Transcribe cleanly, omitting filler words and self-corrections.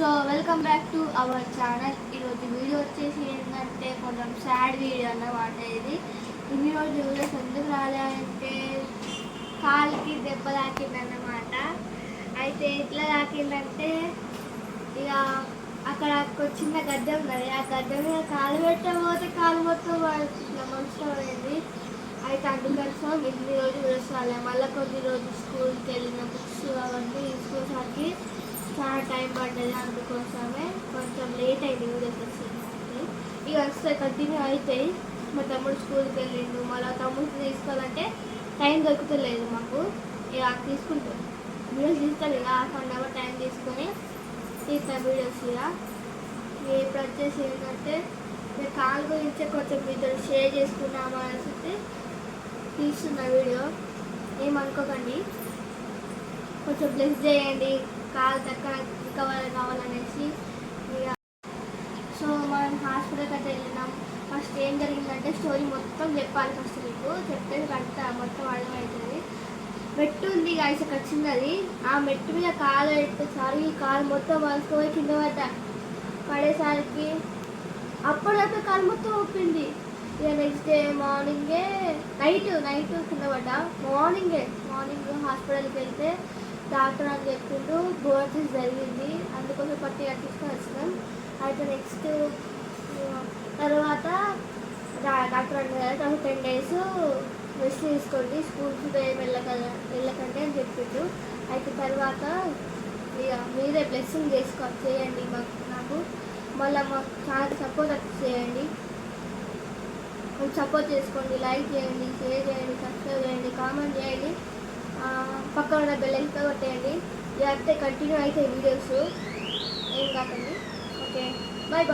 So welcome back to our channel. ఈరోజు video వచ్చేసి ఏంటంటే కొంచెం సాడ్ వీడియో అన్నమాట. ఈరోజు వీడియోస్ ఎందుకు రాలేదంటే కాలుకి దెబ్బ తాకిందన్నమాట. అయితే ఎట్లా తాకిందంటే ఇక అక్కడ చిన్న గడ్డ ఉన్నది, ఆ గడ్డ మీద కాలు పెట్టకపోతే కాలు మొత్తం ఇట్లా మంచిగా పోయింది. అయితే అందుకోసం ఇన్ని రోజు వీడియోస్ రాలేదు. మళ్ళీ కొన్ని రోజు స్కూల్కి వెళ్ళిన బుక్స్ అవన్నీ తీసుకునేసరికి చాలా టైం పడ్డది. అందుకోసమే కొంచెం లేట్ అయింది వీడియోస్ వచ్చేసి. ఇక వస్తే కంటిన్యూ అవుతాయి. మా తమ్ముడు స్కూల్కి వెళ్ళిండు, మళ్ళీ తమ్ముడికి తీసుకోవాలంటే టైం దొరుకుతలేదు మాకు. ఇక తీసుకుంటాం వీడియోస్ తీస్తారు. ఇక ½ అవర్ టైం తీసుకొని తీస్తాం వీడియోస్. ఇక ఇప్పుడు వచ్చేసి ఏంటంటే నేను కాల్ గురించి కొంచెం మీతో షేర్ చేసుకున్నాము అనేసి తీస్తున్న వీడియో. ఏమనుకోకండి, కొంచెం బ్లెస్ చేయండి కాలు రికవర్ కావాలనేసి. సో మనం హాస్పిటల్కి అయితే వెళ్ళినాం. ఫస్ట్ ఏం జరిగిందంటే స్టోరీ మొత్తం చెప్పాలి. ఫస్ట్ మీకు చెప్తే అంతా మొత్తం అర్థమవుతుంది. మెట్టు ఉంది గాయస్, అక్కడ చిన్నది. ఆ మెట్టు మీద కాలు పెట్టేసరికి కాలు మొత్తం వలసిపోయి కింద పడేసరికి అప్పటిదాకా కాలు మొత్తం ఊపింది. ఇక నెక్స్ట్ డే మార్నింగే నైట్ కింద పడ్డా. మార్నింగ్ హాస్పిటల్కి వెళ్తే డాక్టర్ అని చెప్పిండు బోర్సిస్ జరిగింది, అందుకోసం పట్టి తీసుకొని వచ్చినాం. అయితే నెక్స్ట్ తర్వాత డాక్టర్ అన్నారు 10 days రెస్ట్ తీసుకోండి, స్కూల్కి వెళ్ళకండి అని చెప్పిండు. అయితే తర్వాత ఇక మీరే బ్లెస్సింగ్ చేయండి నాకు. మళ్ళీ మాకు చాలా సపోర్ట్ చేయండి, సపోర్ట్ చేసుకోండి. లైక్ చేయండి, షేర్ చేయండి, సబ్స్క్రైబ్ చేయండి, కామెంట్ చేయండి, పక్కన ఉన్న బెల్ ఐకాన్ కొట్టేయండి. ఇదంతా కంటిన్యూ అయితే వీడియోస్ ఏం కాకండి. Okay, bye.